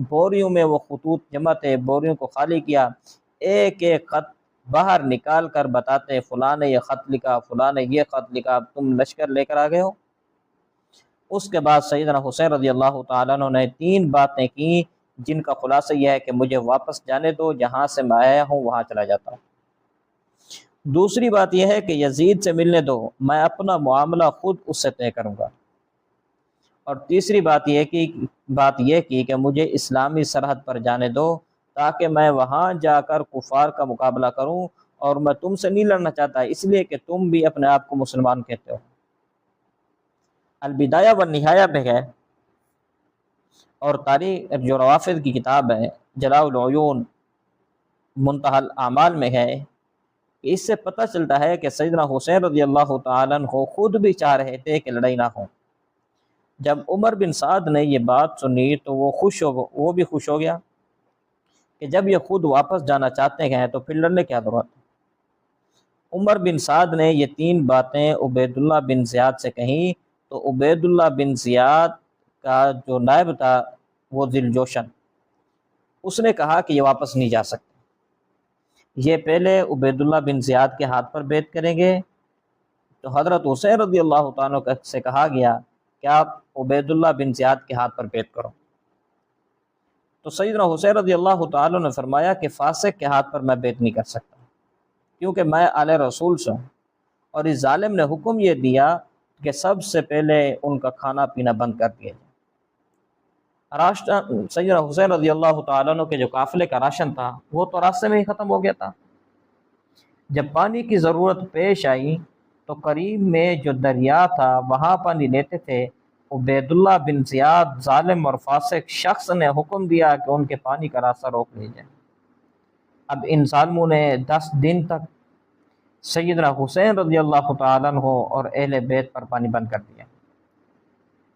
بوریوں میں وہ خطوط جمع تھے، بوریوں کو خالی کیا، ایک ایک خط باہر نکال کر بتاتے فلاں نے یہ خط لکھا، فلاں نے یہ خط لکھا، تم لشکر لے کر آ گئے ہو۔ اس کے بعد سیدنا حسین رضی اللہ تعالیٰ عنہ نے 3 باتیں کی جن کا خلاصہ یہ ہے کہ مجھے واپس جانے دو، جہاں سے میں آیا ہوں وہاں چلا جاتا ہوں۔ دوسری بات یہ ہے کہ یزید سے ملنے دو، میں اپنا معاملہ خود اس سے طے کروں گا۔ اور تیسری بات یہ کی کہ مجھے اسلامی سرحد پر جانے دو تاکہ میں وہاں جا کر کفار کا مقابلہ کروں، اور میں تم سے نہیں لڑنا چاہتا اس لیے کہ تم بھی اپنے آپ کو مسلمان کہتے ہو۔ البدایہ والنہایہ میں ہے، اور تاریخ جو روافض کی کتاب ہے جلاء العیون منتہی الاعمال میں ہے، اس سے پتہ چلتا ہے کہ سیدنا حسین رضی اللہ تعالیٰ عنہ خود بھی چاہ رہے تھے کہ لڑائی نہ ہو۔ جب عمر بن سعد نے یہ بات سنی تو وہ بھی خوش ہو گیا کہ جب یہ خود واپس جانا چاہتے ہیں تو پھر لڑنے کیا ضرورت ہے۔ عمر بن سعد نے یہ 3 باتیں عبید اللہ بن زیاد سے کہیں تو عبید اللہ بن زیاد کا جو نائب تھا وہ ذی الجوشن، اس نے کہا کہ یہ واپس نہیں جا سکتے، یہ پہلے عبید اللہ بن زیاد کے ہاتھ پر بیعت کریں گے۔ تو حضرت حسین رضی اللہ تعالیٰ عنہ سے کہا گیا کہ آپ عبید اللہ بن زیاد کے ہاتھ پر بیعت کرو۔ تو سیدنا حسین رضی اللہ تعالیٰ نے فرمایا کہ فاسق کے ہاتھ پر میں بیعت نہیں کر سکتا، کیونکہ میں آل رسول سے ہوں، اور اس ظالم نے حکم یہ دیا کہ سب سے پہلے ان کا کھانا پینا بند کر دیا جائے۔ سیدنا حسین رضی اللہ تعالیٰ عنہ کے جو قافلے کا راشن تھا وہ تو راستے میں ہی ختم ہو گیا تھا۔ جب پانی کی ضرورت پیش آئی تو قریب میں جو دریا تھا وہاں پانی لیتے تھے۔ عبید اللہ بن زیاد ظالم اور فاسق شخص نے حکم دیا کہ ان کے پانی کا راستہ روک لیا جائے۔ اب ان ظالموں نے 10 دن تک سیدنا حسین رضی اللہ تعالیٰ عنہ اور اہل بیت پر پانی بند کر دیا۔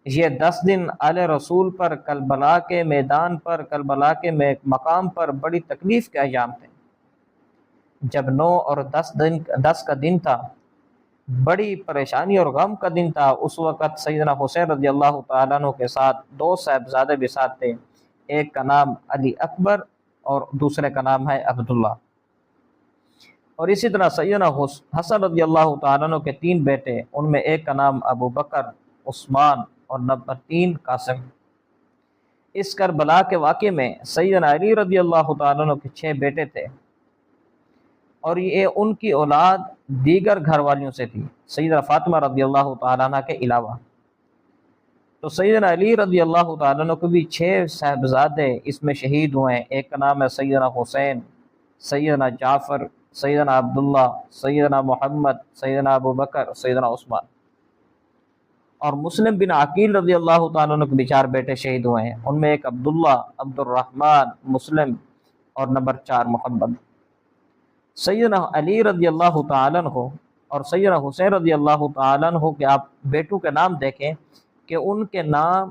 یہ 10 دن آل رسول پر کربلا کے میدان پر، کربلا کے مقام پر بڑی تکلیف کے ایام تھے۔ جب 9 اور 10 کا دن تھا، بڑی پریشانی اور غم کا دن تھا، اس وقت سیدنا حسین رضی اللہ تعالیٰ عنہ کے ساتھ 2 صاحبزادے بھی ساتھ تھے، ایک کا نام علی اکبر اور دوسرے کا نام ہے عبداللہ۔ اور اسی طرح سیدنا حسن رضی اللہ تعالیٰ عنہ کے 3 بیٹے، ان میں ایک کا نام ابو بکر، عثمان اور نمبر 3 قاسم۔ اس کربلا کے واقعے میں سیدنا علی رضی اللہ تعالیٰ عنہ کے 6 بیٹے تھے، اور یہ ان کی اولاد دیگر گھر والیوں سے تھی، سیدنا فاطمہ رضی اللہ تعالیٰ عنہ کے علاوہ۔ تو سیدنا علی رضی اللہ تعالیٰ عنہ کو بھی 6 صاحبزادے اس میں شہید ہوئے ہیں۔ ایک کا نام ہے سیدنا حسین، سیدنا جعفر، سیدنا عبداللہ، سیدنا محمد، سیدنا ابو بکر، سیدنا عثمان۔ اور مسلم بن عقیل رضی اللہ تعالیٰ عنہ کے بھی 4 بیٹے شہید ہوئے ہیں، ان میں ایک عبداللہ، عبد الرحمن، مسلم اور نمبر 4 محمد۔ سیدنا علی رضی اللہ تعالیٰ عنہ اور سیدنا حسین رضی اللہ تعالیٰ عنہ کے آپ بیٹوں کے نام دیکھیں کہ ان کے نام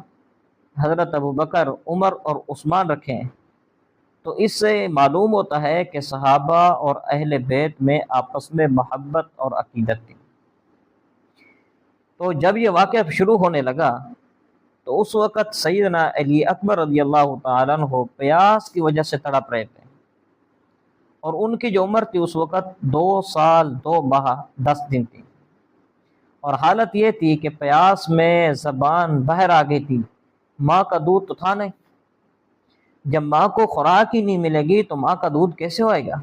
حضرت ابو بکر، عمر اور عثمان رکھیں، تو اس سے معلوم ہوتا ہے کہ صحابہ اور اہل بیت میں آپس میں محبت اور عقیدت تھی۔ تو جب یہ واقعہ شروع ہونے لگا تو اس وقت سیدنا علی اکبر رضی اللہ تعالیٰ عنہ پیاس کی وجہ سے تڑپ رہے تھے، اور ان کی جو عمر تھی اس وقت 2 سال 2 ماہ 10 دن تھی، اور حالت یہ تھی کہ پیاس میں زبان باہر آ گئی تھی، ماں کا دودھ تو تھا نہیں، جب ماں کو خوراک ہی نہیں ملے گی تو ماں کا دودھ کیسے ہوئے گا۔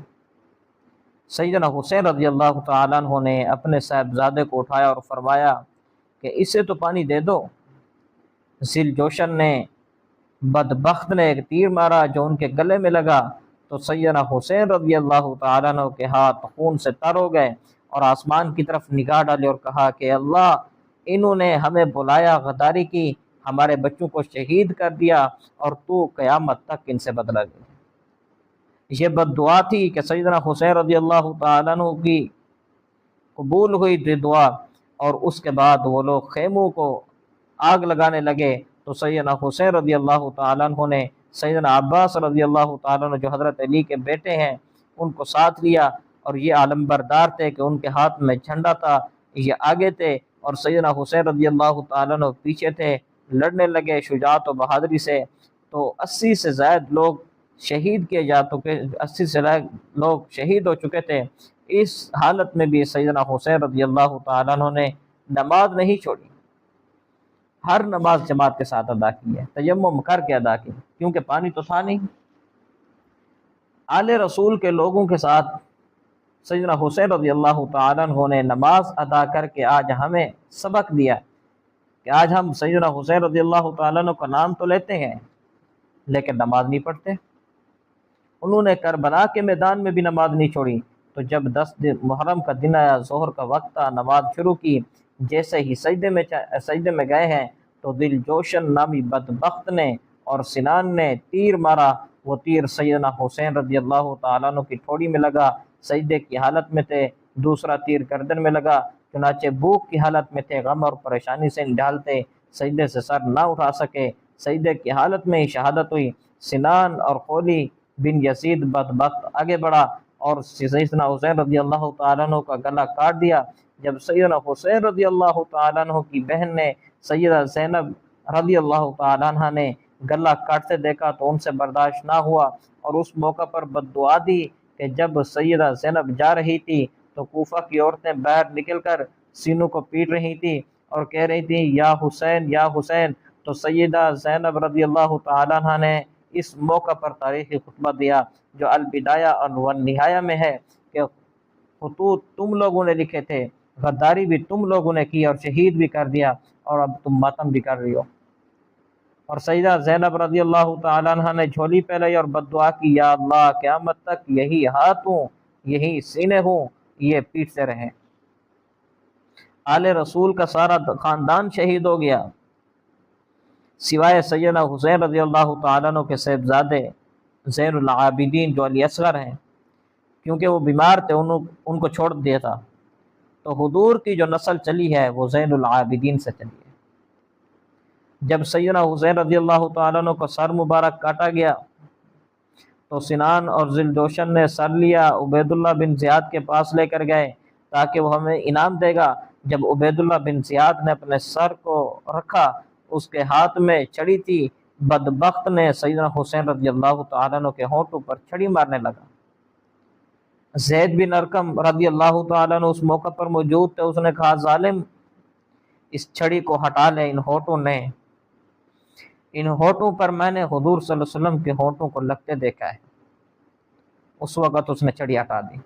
سیدنا حسین رضی اللہ تعالیٰ عنہ نے اپنے صاحبزادے کو اٹھایا اور فرمایا کہ اسے تو پانی دے دو۔ ذی الجوشن نے، بدبخت نے ایک تیر مارا جو ان کے گلے میں لگا، تو سیدنا حسین رضی اللہ تعالیٰ عنہ کے ہاتھ خون سے تر ہو گئے، اور آسمان کی طرف نگاہ ڈالی اور کہا کہ اللہ، انہوں نے ہمیں بلایا، غداری کی، ہمارے بچوں کو شہید کر دیا، اور تو قیامت تک ان سے بدلہ لے۔ یہ بد دعا تھی کہ سیدنا حسین رضی اللہ تعالیٰ عنہ کی قبول ہوئی دعا، اور اس کے بعد وہ لوگ خیموں کو آگ لگانے لگے۔ تو سیدنا حسین رضی اللہ تعالیٰ عنہ نے سیدنا عباس رضی اللہ تعالیٰ عنہ جو حضرت علی کے بیٹے ہیں ان کو ساتھ لیا، اور یہ عالم بردار تھے کہ ان کے ہاتھ میں جھنڈا تھا، یہ آگے تھے اور سیدنا حسین رضی اللہ تعالیٰ عنہ پیچھے تھے، لڑنے لگے شجاعت و بہادری سے۔ تو 80 سے زائد لوگ شہید کیے جا چکے، 80 سے زائد لوگ شہید ہو چکے تھے۔ اس حالت میں بھی سیدنا حسین رضی اللہ تعالیٰ عنہ نے نماز نہیں چھوڑی، ہر نماز جماعت کے ساتھ ادا کی ہے، تیمم کر کے ادا کی، کیونکہ پانی تو تھا نہیں۔ آل رسول کے لوگوں کے ساتھ سیدنا حسین رضی اللہ تعالیٰ عنہ نے نماز ادا کر کے آج ہمیں سبق دیا کہ آج ہم سیدنا حسین رضی اللہ تعالیٰ عنہ کا نام تو لیتے ہیں لیکن نماز نہیں پڑھتے۔ انہوں نے کربلا کے میدان میں بھی نماز نہیں چھوڑی۔ تو جب 10 محرم کا دن آیا، ظہر کا وقت تھا، نماز شروع کی، جیسے ہی سجدے میں گئے ہیں تو دل جوشن نامی بدبخت نے اور سنان نے تیر مارا۔ وہ تیر سیدنا حسین رضی اللہ تعالیٰ عنہ کی ٹھوڑی میں لگا، سجدے کی حالت میں تھے۔ دوسرا تیر گردن میں لگا، چنانچہ بھوک کی حالت میں تھے، غم اور پریشانی سے ڈھالتے سجدے سے سر نہ اٹھا سکے۔ سجدے کی حالت میں ہی شہادت ہوئی۔ سنان اور خولی بن یزید بدبخت آگے بڑھا اور سیدنا حسین رضی اللہ تعالیٰ عنہ کا گلا کاٹ دیا۔ جب سیدنا حسین رضی اللہ تعالیٰ عنہ کی بہن نے سیدہ زینب رضی اللہ تعالیٰ عنہ نے گلا کاٹتے دیکھا تو ان سے برداشت نہ ہوا اور اس موقع پر بد دعا دی کہ جب سیدہ زینب جا رہی تھی تو کوفہ کی عورتیں باہر نکل کر سینوں کو پیٹ رہی تھی اور کہہ رہی تھی یا حسین یا حسین۔ تو سیدہ زینب رضی اللہ تعالیٰ عنہ نے اس موقع پر تاریخی خطبہ دیا جو البدایہ والنہایہ میں ہے کہ خطوط تم لوگوں نے لکھے تھے، غداری بھی تم لوگوں نے کی اور شہید بھی کر دیا، اور اب تم ماتم بھی کر رہی ہو۔ اور سیدہ زینب رضی اللہ تعالیٰ عنہ نے جھولی پھیلائی اور بد دعا کی، یا اللہ قیامت تک یہی ہاتھ ہوں، یہی سینے ہوں، یہ پیٹتے رہیں۔ آل رسول کا سارا خاندان شہید ہو گیا سوائے سیدنا حسین رضی اللہ تعالیٰ عنہ کے صاحبزادے زین العابدین جو علی اصغر ہیں، کیونکہ وہ بیمار تھے، ان کو چھوڑ دیا تھا۔ تو حضور کی جو نسل چلی ہے وہ زین العابدین سے چلی ہے۔ جب سیدنا حسین رضی اللہ تعالیٰ عنہ کو سر مبارک کاٹا گیا تو سنان اور ذل جوشن نے سر لیا، عبید اللہ بن زیاد کے پاس لے کر گئے تاکہ وہ ہمیں انعام دے گا۔ جب عبید اللہ بن زیاد نے اپنے سر کو رکھا، اس کے ہاتھ میں چھڑی تھی، بدبخت نے سیدنا حسین رضی اللہ تعالیٰ عنہ کے ہونٹوں پر چھڑی مارنے لگا۔ زید بن ارقم رضی اللہ تعالیٰ عنہ اس موقع پر موجود تھے، اس نے کہا ظالم، اس چھڑی کو ہٹا لے، ان ہونٹوں پر میں نے حضور صلی اللہ علیہ وسلم کے ہونٹوں کو لگتے دیکھا ہے۔ اس وقت اس نے چھڑی ہٹا دی۔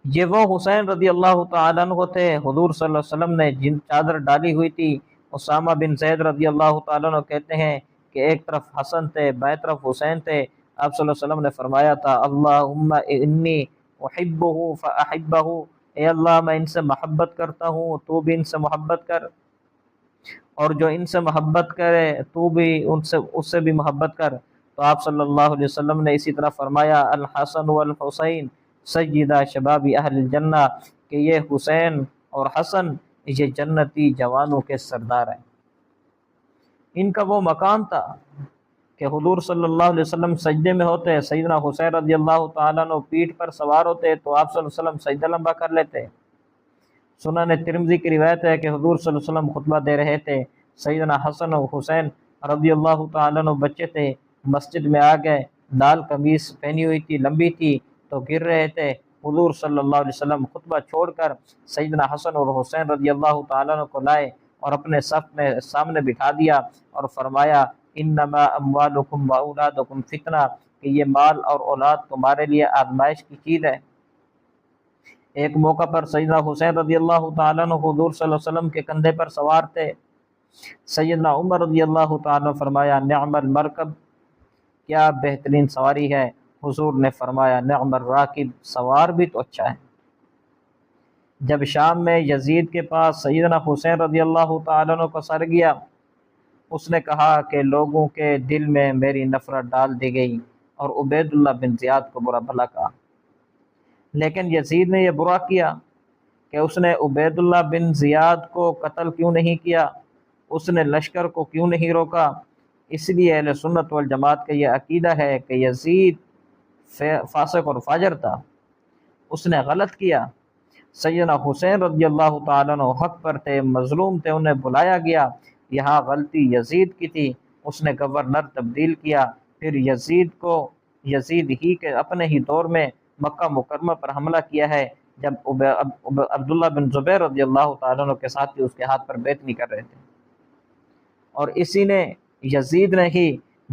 یہ وہ حسین رضی اللہ تعالیٰ عنہ تھے حضور صلی اللہ علیہ وسلم نے جن چادر ڈالی ہوئی تھی۔ اسامہ بن زید رضی اللہ تعالیٰ عنہ کہتے ہیں کہ ایک طرف حسن تھے، بائیں طرف حسین تھے۔ آپ صلی اللہ علیہ وسلم نے فرمایا تھا اللہم انی احبہ فاحبہ، اے اللہ میں ان سے محبت کرتا ہوں، تو بھی ان سے محبت کر، اور جو ان سے محبت کرے تو بھی اس سے بھی محبت کر۔ تو آپ صلی اللہ علیہ وسلم نے اسی طرح فرمایا الحسن والحسین سیدہ شباب اہل الجنہ، کہ یہ حسین اور حسن یہ جنتی جوانوں کے سردار ہیں۔ ان کا وہ مقام تھا کہ حضور صلی اللہ علیہ وسلم سجدے میں ہوتے، سیدنا حسین رضی اللہ تعالیٰ عنہ پیٹھ پر سوار ہوتے تو آپ صلی اللہ علیہ وسلم سجدہ لمبا کر لیتے۔ سنن ترمذی کی روایت ہے کہ حضور صلی اللہ علیہ وسلم خطبہ دے رہے تھے، سیدنا حسن و حسین رضی اللہ تعالیٰ عنہ بچے تھے، مسجد میں آ گئے، لال قمیص پہنی ہوئی تھی، لمبی تھی، تو گر رہے تھے۔ حضور صلی اللہ علیہ وسلم خطبہ چھوڑ کر سیدنا حسن اور حسین رضی اللہ تعالیٰ عنہ کو لائے اور اپنے صف میں سامنے بٹھا دیا اور فرمایا انما اموالکم و اولادکم فتنہ، کہ یہ مال اور اولاد تمہارے لیے آزمائش کی چیز ہے۔ ایک موقع پر سیدنا حسین رضی اللہ تعالیٰ عنہ حضور صلی اللہ علیہ وسلم کے کندھے پر سوار تھے۔ سیدنا عمر رضی اللہ تعالیٰ عنہ فرمایا نعم المرکب، کیا بہترین سواری ہے۔ حضور نے فرمایا نعم الراکب، سوار بھی تو اچھا ہے۔ جب شام میں یزید کے پاس سیدنا حسین رضی اللہ تعالیٰ عنہ کا سر گیا، اس نے کہا کہ لوگوں کے دل میں میری نفرت ڈال دی گئی، اور عبید اللہ بن زیاد کو برا بھلا کہا۔ لیکن یزید نے یہ برا کیا کہ اس نے عبید اللہ بن زیاد کو قتل کیوں نہیں کیا، اس نے لشکر کو کیوں نہیں روکا۔ اس لیے اہل سنت والجماعت کا یہ عقیدہ ہے کہ یزید فاسق اور فاجر تھا، اس نے غلط کیا۔ سیدنا حسین رضی اللہ تعالیٰ عنہ حق پر تھے، مظلوم تھے، انہیں بلایا گیا، یہاں غلطی یزید کی تھی۔ اس نے گورنر تبدیل کیا۔ پھر یزید ہی کے اپنے ہی دور میں مکہ مکرمہ پر حملہ کیا ہے، جب عبداللہ بن زبیر رضی اللہ تعالیٰ عنہ کے ساتھ اس کے ہاتھ پر بیعت نہیں کر رہے تھے، اور اسی نے یزید نے ہی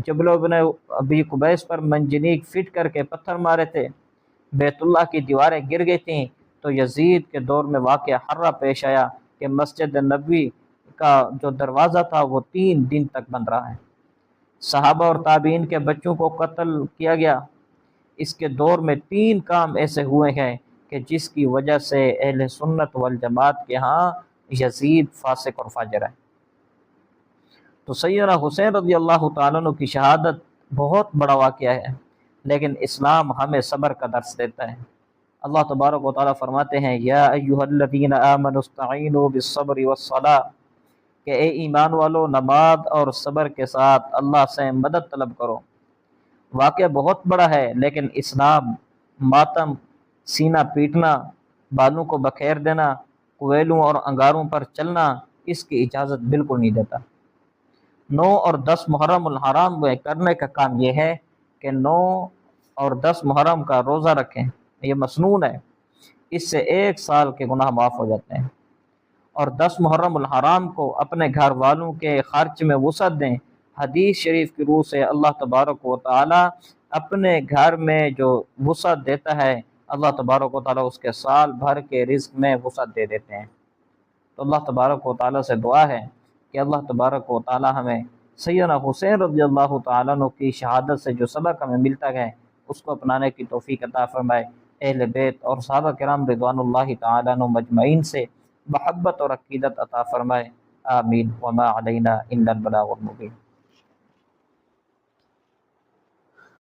جبل ابن ابی قبیس پر منجنیق فٹ کر کے پتھر مارے تھے، بیت اللہ کی دیواریں گر گئی تھیں۔ تو یزید کے دور میں واقعہ حرہ پیش آیا کہ مسجد نبوی کا جو دروازہ تھا وہ 3 دن تک بند رہا ہے، صحابہ اور تابعین کے بچوں کو قتل کیا گیا۔ اس کے دور میں 3 کام ایسے ہوئے ہیں کہ جس کی وجہ سے اہل سنت والجماعت کے ہاں یزید فاسق اور فاجر ہے۔ تو سیدنا حسین رضی اللہ تعالیٰ عنہ کی شہادت بہت بڑا واقعہ ہے، لیکن اسلام ہمیں صبر کا درس دیتا ہے۔ اللہ تبارک و تعالیٰ فرماتے ہیں یا ایھا الذین آمنوا استعینوا بالصبر والصلاۃ، کہ اے ایمان والو نماز اور صبر کے ساتھ اللہ سے مدد طلب کرو۔ واقعہ بہت بڑا ہے، لیکن اسلام ماتم، سینہ پیٹنا، بالوں کو بکھیر دینا، کوئلوں اور انگاروں پر چلنا، اس کی اجازت بالکل نہیں دیتا۔ 9 اور 10 محرم الحرام میں کرنے کا کام یہ ہے کہ 9 اور 10 محرم کا روزہ رکھیں، یہ مسنون ہے، اس سے 1 سال کے گناہ معاف ہو جاتے ہیں۔ اور 10 محرم الحرام کو اپنے گھر والوں کے خرچ میں وسعت دیں۔ حدیث شریف کی روح سے اللہ تبارک و تعالی اپنے گھر میں جو وسعت دیتا ہے، اللہ تبارک و تعالی اس کے سال بھر کے رزق میں وسعت دے دیتے ہیں۔ تو اللہ تبارک و تعالی سے دعا ہے کہ اللہ تبارک و تعالی ہمیں سیدنا حسین رضی اللہ تعالیٰ عنہ کی شہادت سے جو سبق ہمیں ملتا ہے اس کو اپنانے کی توفیق عطا فرمائے۔ اہل بیت اور صحابہ کرام رضوان اللہ تعالیٰ عنہ مجمعین سے محبت اور عقیدت عطا فرمائے، آمین۔ وما علینا الا البلاغ المبین۔